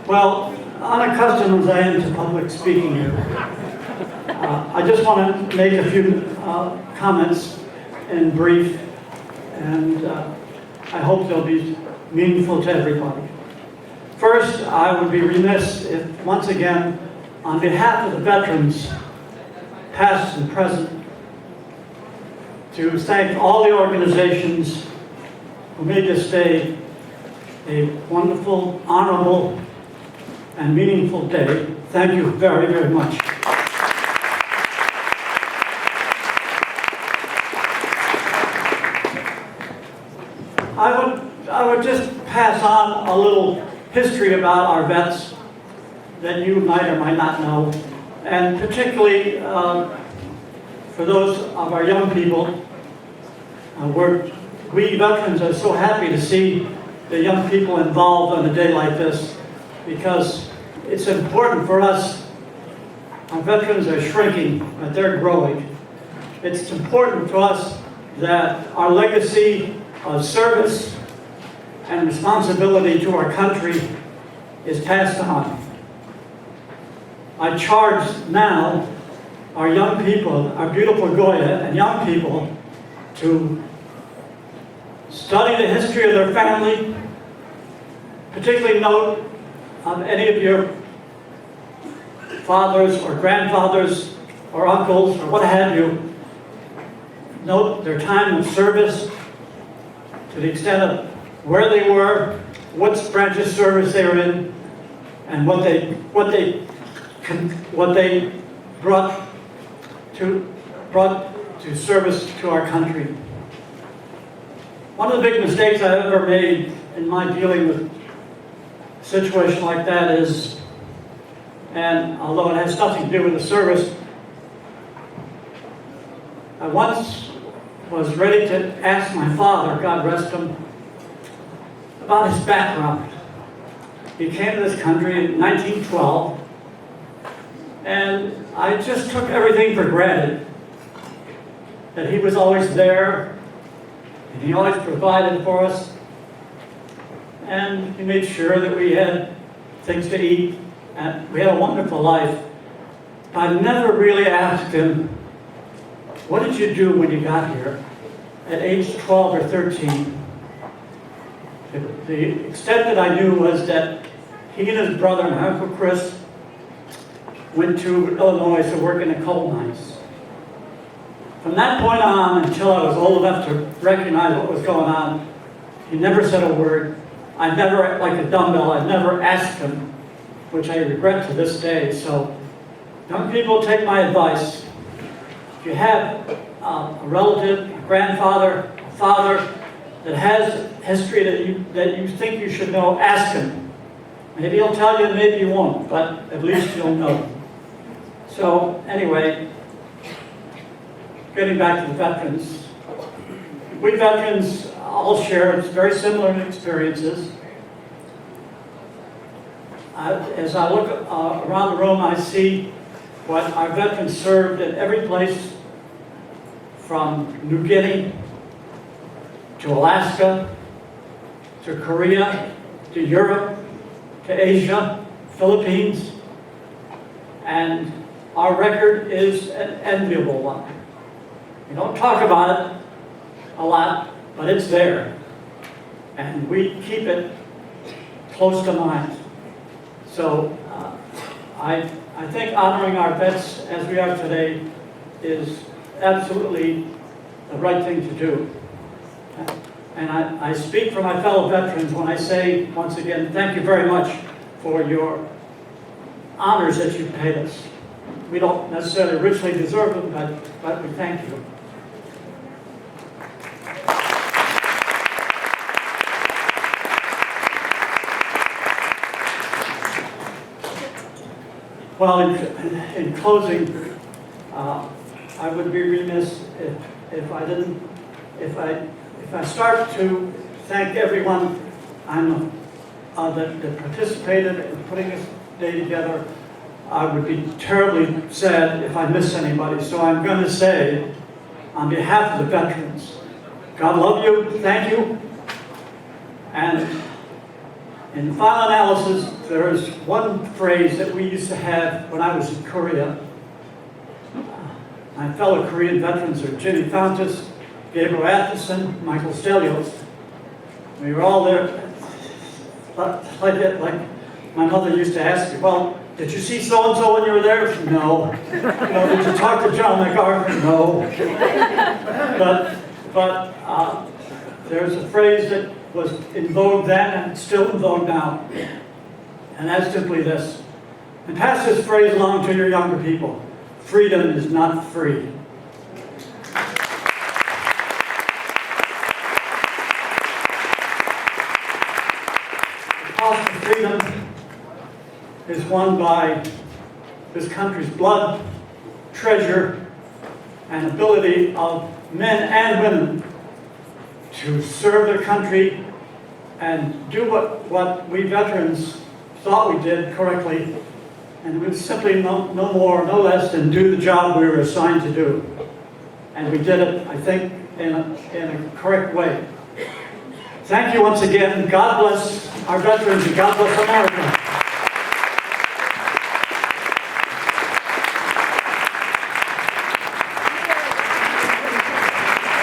Well, unaccustomed as I am to public speaking, I just want to make a few comments in brief, and I hope they'll be meaningful to everybody. First, I would be remiss if, once again, on behalf of the veterans, past and present, to thank all the organizations who made this day a wonderful, honorable, and meaningful day. Thank you very, very much. I would just pass on a little history about our vets that you might or might not know, and particularly for those of our young people. We veterans are so happy to see the young people involved on a day like this, because it's important for us. Our veterans are shrinking, but they're growing. It's important to us that our legacy of service and responsibility to our country is passed on. I charge now our young people, our beautiful Goya and young people, to study the history of their family, particularly note any of your fathers or grandfathers or uncles or what have you. Note their time of service to the extent of where they were, what branch of service they were in, and what they brought to service to our country. One of the big mistakes I've ever made in my dealing with a situation like that is, and although it has nothing to do with the service, I once was ready to ask my father, God rest him, about his background. He came to this country in 1912, and I just took everything for granted, that he was always there, and he always provided for us, and he made sure that we had things to eat, and we had a wonderful life. But I never really asked him, what did you do when you got here at age 12 or 13? The extent that I knew was that he and his brother, my Uncle Chris, went to Illinois to work in the coal mines. From that point on, until I was old enough to recognize what was going on, he never said a word. I never, like a dumbbell, I never asked him, which I regret to this day. So, young people, take my advice. If you have a relative, a grandfather, a father that has history that you think you should know, ask him. Maybe he'll tell you, maybe he won't, but at least you'll know. So, anyway, getting back to the veterans. We veterans all share very similar experiences. As I look around the room, I see what our veterans served at every place from New Guinea to Alaska, to Korea, to Europe, to Asia, Philippines, and our record is an enviable one. We don't talk about it a lot, but it's there, and we keep it close to mind. So I think honoring our vets as we are today is absolutely the right thing to do. And I speak for my fellow veterans when I say, once again, thank you very much for your honors that you've paid us. We don't necessarily richly deserve them, but we thank you. Well, in closing, I would be remiss if I start to thank everyone that participated in putting this day together. I would be terribly sad if I miss anybody. So I'm going to say, on behalf of the veterans, God love you, thank you, and In the final analysis, there is one phrase that we used to have when I was in Korea. My fellow Korean veterans are Jimmy Fountas, Gabriel Atkinson, Michael Stelios. We were all there. Like my mother used to ask me, well, did you see so-and-so when you were there? No. Did you talk to John MacArthur? No. But there's a phrase that was in vogue then and it's still in vogue now. And that's simply this. And pass this phrase along to your younger people. Freedom is not free. The cost of freedom is won by this country's blood, treasure, and ability of men and women to serve their country and do what we veterans thought we did correctly, and it was simply no more, no less than do the job we were assigned to do. And we did it, I think, in a correct way. Thank you once again. God bless our veterans and God bless America.